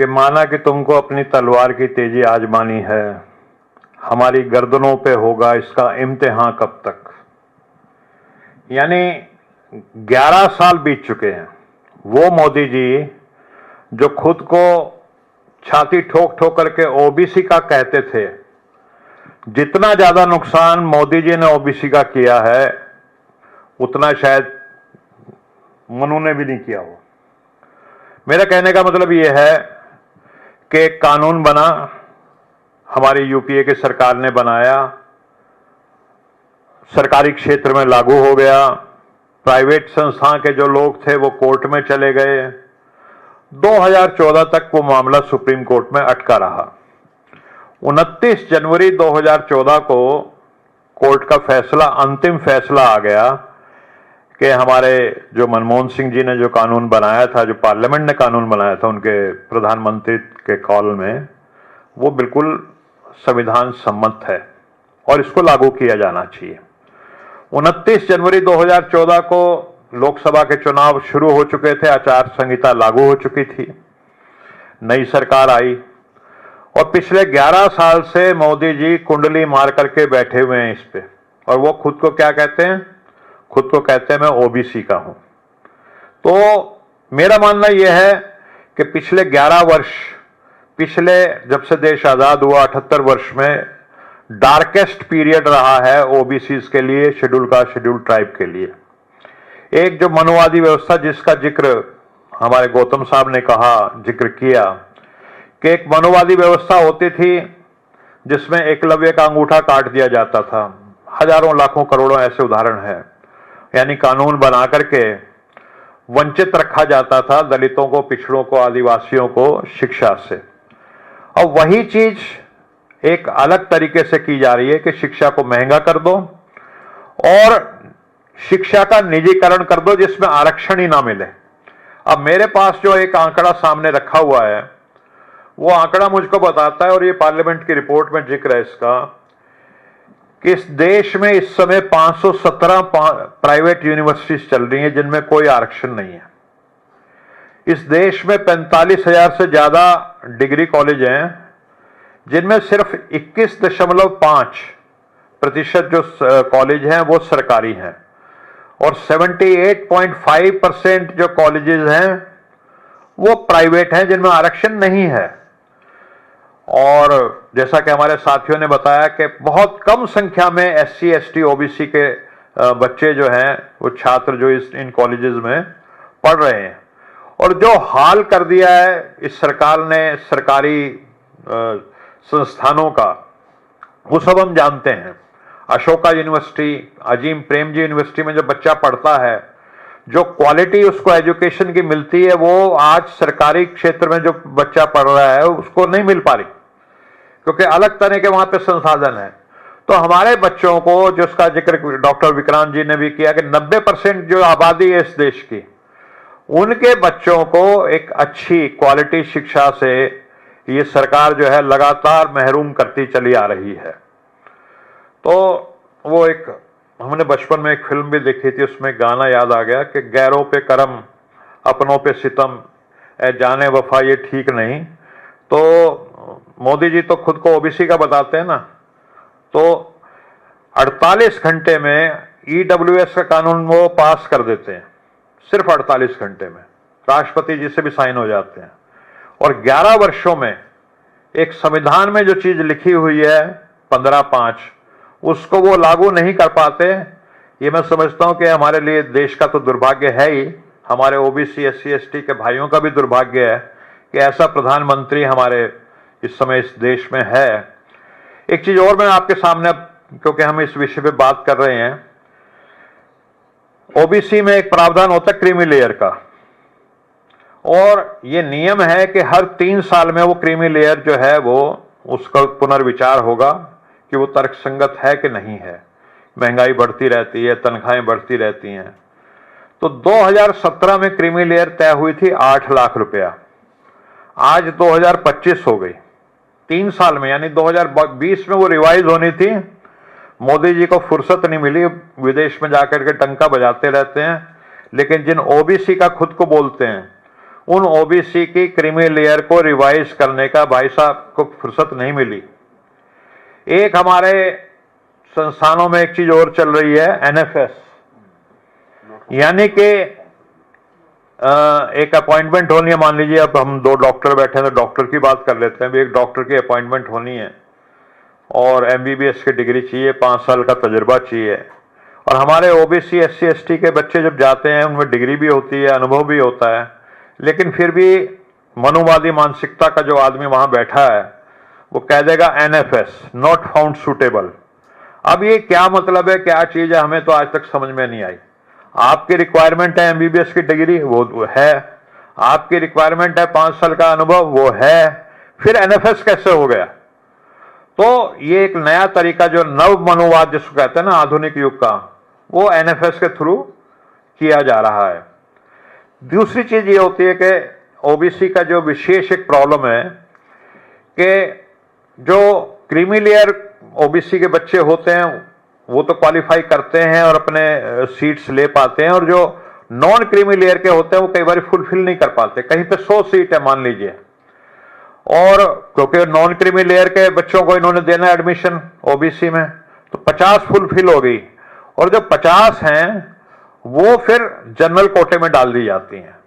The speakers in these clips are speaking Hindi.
कि माना कि तुमको अपनी तलवार की तेजी आजमानी है, हमारी गर्दनों पे होगा इसका इम्तिहान कब तक। यानी 11 साल बीत चुके हैं। वो मोदी जी जो खुद को छाती ठोक ठोक करके ओबीसी का कहते थे, जितना ज्यादा नुकसान मोदी जी ने ओबीसी का किया है उतना शायद मनु ने भी नहीं किया हो। मेरा कहने का मतलब यह है कि कानून बना, हमारी यूपीए की सरकार ने बनाया, सरकारी क्षेत्र में लागू हो गया, प्राइवेट संस्था के जो लोग थे वो कोर्ट में चले गए। 2014 तक वो मामला सुप्रीम कोर्ट में अटका रहा। 29 जनवरी 2014 को कोर्ट का फैसला, अंतिम फैसला आ गया कि हमारे जो मनमोहन सिंह जी ने जो कानून बनाया था, जो पार्लियामेंट ने कानून बनाया था उनके प्रधानमंत्री के कॉल में, वो बिल्कुल संविधान सम्मत है और इसको लागू किया जाना चाहिए। 29 जनवरी 2014 को लोकसभा के चुनाव शुरू हो चुके थे, आचार संहिता लागू हो चुकी थी, नई सरकार आई और पिछले 11 साल से मोदी जी कुंडली मार करके बैठे हुए हैं इस पे। और वो खुद को क्या कहते हैं? खुद को कहते हैं मैं ओबीसी का हूं। तो मेरा मानना यह है कि पिछले 11 वर्ष, पिछले जब से देश आजाद हुआ 78 वर्ष में डार्केस्ट पीरियड रहा है ओबीसी के लिए, शेड्यूल कास्ट शेड्यूल ट्राइब के लिए। एक जो मनुवादी व्यवस्था जिसका जिक्र हमारे गौतम साहब ने कहा, जिक्र किया कि एक मनुवादी व्यवस्था होती थी जिसमें एकलव्य का अंगूठा काट दिया जाता था। हजारों लाखों करोड़ों ऐसे उदाहरण हैं। यानी कानून बना करके वंचित रखा जाता था दलितों को, पिछड़ों को, आदिवासियों को शिक्षा से। अब वही चीज एक अलग तरीके से की जा रही है कि शिक्षा को महंगा कर दो और शिक्षा का निजीकरण कर दो जिसमें आरक्षण ही ना मिले। अब मेरे पास जो एक आंकड़ा सामने रखा हुआ है, वो आंकड़ा मुझको बताता है, और ये पार्लियामेंट की रिपोर्ट में जिक्र है इसका, कि इस देश में इस समय 517 प्राइवेट यूनिवर्सिटीज चल रही हैं जिनमें कोई आरक्षण नहीं है। इस देश में 45,000 से ज्यादा डिग्री कॉलेज हैं जिनमें सिर्फ 21.5% जो कॉलेज हैं वो सरकारी हैं और 78.5% जो कॉलेजेस हैं वो प्राइवेट हैं जिनमें आरक्षण नहीं है। और जैसा कि हमारे साथियों ने बताया कि बहुत कम संख्या में एससी, एसटी, ओबीसी के बच्चे जो हैं वो छात्र जो इन कॉलेजेस में पढ़ रहे हैं। और जो हाल कर दिया है इस सरकार ने सरकारी संस्थानों का, वो सब हम जानते हैं। अशोका यूनिवर्सिटी, अजीम प्रेमजी यूनिवर्सिटी में जो बच्चा पढ़ता है, जो क्वालिटी उसको एजुकेशन की मिलती है वो आज सरकारी क्षेत्र में जो बच्चा पढ़ रहा है उसको नहीं मिल पा रही, क्योंकि अलग तरह के वहां पे संसाधन है। तो हमारे बच्चों को, जिसका जिक्र डॉक्टर विक्रांत जी ने भी किया कि 90% जो आबादी है इस देश की, उनके बच्चों को एक अच्छी क्वालिटी शिक्षा से ये सरकार जो है लगातार महरूम करती चली आ रही है। तो वो एक, हमने बचपन में एक फिल्म भी देखी थी, उसमें गाना याद आ गया कि गैरों पे करम, अपनों पे सितम, ए जाने वफा ये ठीक नहीं। तो मोदी जी तो खुद को ओबीसी का बताते हैं ना, तो 48 घंटे में ईडब्ल्यूएस का कानून वो पास कर देते हैं, सिर्फ 48 घंटे में राष्ट्रपति जी से भी साइन हो जाते हैं। और 11 वर्षों में एक संविधान में जो चीज लिखी हुई है 15(5), उसको वो लागू नहीं कर पाते। ये मैं समझता हूं कि हमारे लिए देश का तो दुर्भाग्य है ही, हमारे ओबीसी, एससी, एसटी के भाइयों का भी दुर्भाग्य है कि ऐसा प्रधानमंत्री हमारे इस समय इस देश में है। एक चीज और मैं आपके सामने, क्योंकि हम इस विषय पे बात कर रहे हैं, ओबीसी में एक प्रावधान होता है क्रीमी लेयर का, और ये नियम है कि हर 3 साल में वो क्रीमी लेयर जो है वो उसका पुनर्विचार होगा कि वो तर्कसंगत है कि नहीं है। महंगाई बढ़ती रहती है, तनख्वाहें बढ़ती रहती हैं। तो 2017 में क्रीमी लेयर तय हुई थी 8 लाख रुपया, आज 2025 हो गई, 3 साल में, यानी 2020 में वो रिवाइज होनी थी। मोदी जी को फुर्सत नहीं मिली, विदेश में जाकर के टंका बजाते रहते हैं, लेकिन जिन ओबीसी का खुद को बोलते हैं उन ओबीसी की क्रीमी लेयर को रिवाइज करने का भाई साहब को फुर्सत नहीं मिली। एक हमारे संस्थानों में एक चीज और चल रही है, एनएफएस, यानी कि एक अपॉइंटमेंट होनी है। मान लीजिए अब हम 2 डॉक्टर बैठे हैं तो डॉक्टर की बात कर लेते हैं। एक डॉक्टर की अपॉइंटमेंट होनी है और एमबीबीएस की डिग्री चाहिए, 5 साल का तजुर्बा चाहिए। और हमारे ओबीसी एससी एसटी के बच्चे जब जाते हैं उनमें डिग्री भी होती है, अनुभव भी होता है, लेकिन फिर भी मनुवादी मानसिकता का जो आदमी वहां बैठा है वो कह देगा एनएफएस, नॉट फाउंड सुटेबल। अब ये क्या मतलब है, क्या चीज है, हमें तो आज तक समझ में नहीं आई। आपकी रिक्वायरमेंट है एमबीबीएस की डिग्री, वो है। आपकी रिक्वायरमेंट है 5 साल का अनुभव, वो है। फिर एनएफएस कैसे हो गया? तो ये एक नया तरीका जो नव मनुवाद जिसको कहते हैं ना, आधुनिक युग का, वो एनएफएस के थ्रू किया जा रहा है। दूसरी चीज ये होती है कि ओबीसी का जो विशेष एक प्रॉब्लम है कि जो क्रीमी लेयर ओबीसी के बच्चे होते हैं वो तो क्वालिफाई करते हैं और अपने सीट्स ले पाते हैं, और जो नॉन क्रीमी लेयर के होते हैं वो कई बार फुलफिल नहीं कर पाते। कहीं पे 100 सीट है मान लीजिए, और क्योंकि नॉन क्रीमी लेयर के बच्चों को इन्होंने देना है एडमिशन ओबीसी में, तो 50 फुलफिल हो गई, और जो 50 हैं वो फिर जनरल कोटे में डाल दी जाती हैं।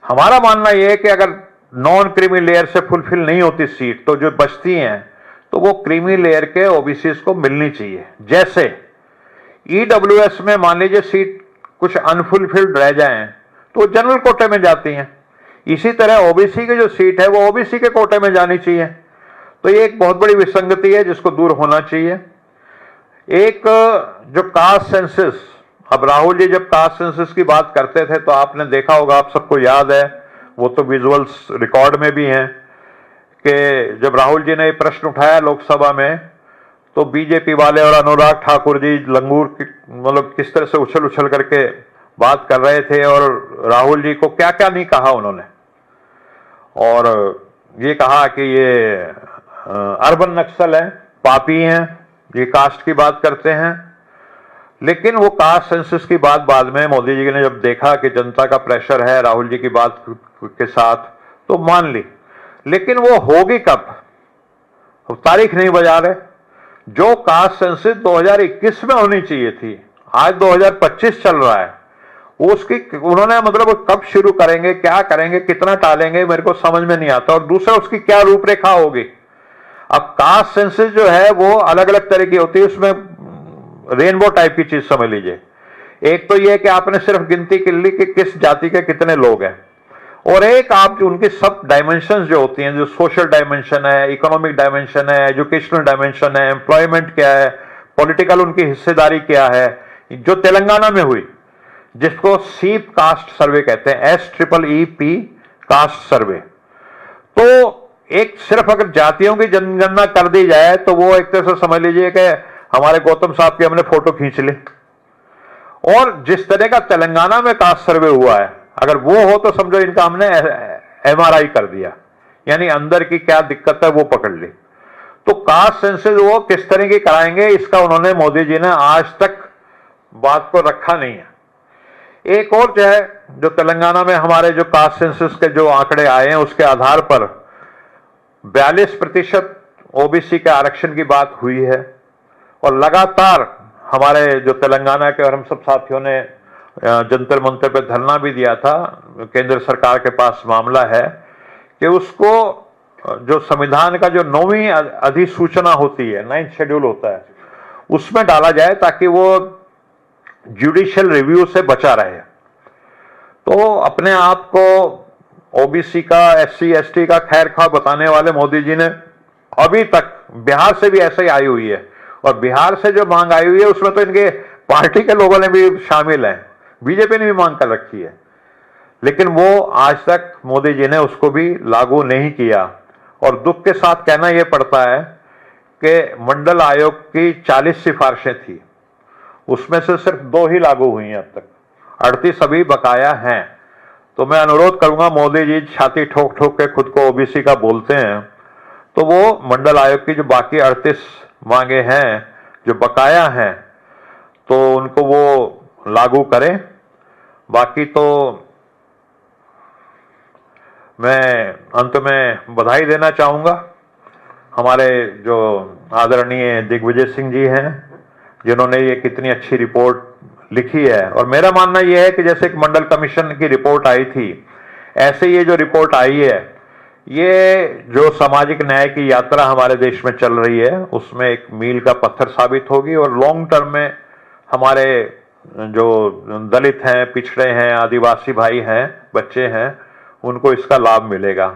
हमारा मानना यह है कि अगर नॉन क्रीमी लेयर से फुलफिल नहीं होती सीट तो जो बचती हैं तो वो क्रीमी लेयर के ओबीसी को मिलनी चाहिए। जैसे ईडब्ल्यूएस में मान लीजिए सीट कुछ अनफुलफिल्ड रह जाएं तो जनरल कोटे में जाती हैं, इसी तरह ओबीसी की जो सीट है वो ओबीसी के कोटे में जानी चाहिए। तो ये एक बहुत बड़ी विसंगति है जिसको दूर होना चाहिए। एक जो कास्ट सेंसस, अब राहुल जी जब कास्ट सेंसस की बात करते थे तो आपने देखा होगा, आप सबको याद है, वो तो विजुअल्स रिकॉर्ड में भी हैं कि जब राहुल जी ने ये प्रश्न उठाया लोकसभा में तो बीजेपी वाले और अनुराग ठाकुर जी लंगूर मतलब किस तरह से उछल उछल करके बात कर रहे थे, और राहुल जी को क्या क्या नहीं कहा उन्होंने। और ये कहा कि ये अर्बन नक्सल है, पापी हैं, ये कास्ट की बात करते हैं। लेकिन वो कास्ट सेंसस की बात बाद में मोदी जी ने जब देखा कि जनता का प्रेशर है राहुल जी की बात के साथ तो मान ली, लेकिन वो होगी कब, तारीख नहीं बजा रहे। जो कास्ट सेंसस 2021 में होनी चाहिए थी, आज 2025 चल रहा है, उसकी उन्होंने मतलब कब शुरू करेंगे, क्या करेंगे, कितना टालेंगे, मेरे को समझ में नहीं आता। और दूसरा उसकी क्या रूपरेखा होगी। अब कास्ट सेंसस जो है वो अलग अलग तरह की होती है, उसमें रेनबो टाइप की चीज समझ लीजिए। एक तो यह कि आपने सिर्फ गिनती कर ली कि किस जाति के कितने लोग हैं, और एक आप उनकी सब डायमेंशंस जो होती हैं, जो सोशल डायमेंशन है, इकोनॉमिक डायमेंशन है, एजुकेशनल डायमेंशन है, एम्प्लॉयमेंट क्या है, पॉलिटिकल उनकी हिस्सेदारी क्या है, जो तेलंगाना में हुई जिसको सीप कास्ट सर्वे कहते हैं, SEEP कास्ट सर्वे। तो एक सिर्फ अगर जातियों की जनगणना कर दी जाए तो वो एक तरह से समझ लीजिए कि हमारे गौतम साहब की हमने फोटो खींच ली। और जिस तरह का तेलंगाना में कास्ट सर्वे हुआ है, अगर वो हो तो समझो इनका हमने MRI कर दिया, यानी अंदर की क्या दिक्कत है वो पकड़ ली। तो कास्ट सेंसस वो किस तरह की कराएंगे, इसका उन्होंने मोदी जी ने आज तक बात को रखा नहीं है। एक और जो है, जो तेलंगाना में हमारे जो कास्ट सेंसस के जो आंकड़े आए हैं उसके आधार पर 42% ओबीसी के आरक्षण की बात हुई है, और लगातार हमारे जो तेलंगाना के और हम सब साथियों ने जंतर मंतर पे धरना भी दिया था, केंद्र सरकार के पास मामला है कि उसको जो संविधान का जो 9वीं अधिसूचना होती है, 9th शेड्यूल होता है, उसमें डाला जाए ताकि वो जुडिशियल रिव्यू से बचा रहे। तो अपने आप को ओबीसी का, SC ST का खैर खा बताने वाले मोदी जी ने अभी तक, बिहार से भी ऐसे ही आई हुई है, और बिहार से जो मांग आई हुई है उसमें तो इनके पार्टी के लोगों ने भी शामिल हैं, बीजेपी ने भी मांग कर रखी है, लेकिन वो आज तक मोदी जी ने उसको भी लागू नहीं किया। और दुख के साथ कहना यह पड़ता है कि मंडल आयोग की 40 सिफारिशें थी, उसमें से सिर्फ 2 ही लागू हुई हैं अब तक, 38 अभी बकाया हैं। तो मैं अनुरोध करूंगा, मोदी जी छाती ठोक ठोक के खुद को ओबीसी का बोलते हैं, तो वो मंडल आयोग की जो बाकी 38 मांगे हैं जो बकाया हैं तो उनको वो लागू करें। बाकी तो मैं अंत में बधाई देना चाहूँगा हमारे जो आदरणीय दिग्विजय सिंह जी हैं, जिन्होंने ये कितनी अच्छी रिपोर्ट लिखी है। और मेरा मानना यह है कि जैसे एक मंडल कमीशन की रिपोर्ट आई थी, ऐसे ये जो रिपोर्ट आई है, ये जो सामाजिक न्याय की यात्रा हमारे देश में चल रही है, उसमें एक मील का पत्थर साबित होगी और लॉन्ग टर्म में हमारे जो दलित हैं, पिछड़े हैं, आदिवासी भाई हैं, बच्चे हैं, उनको इसका लाभ मिलेगा।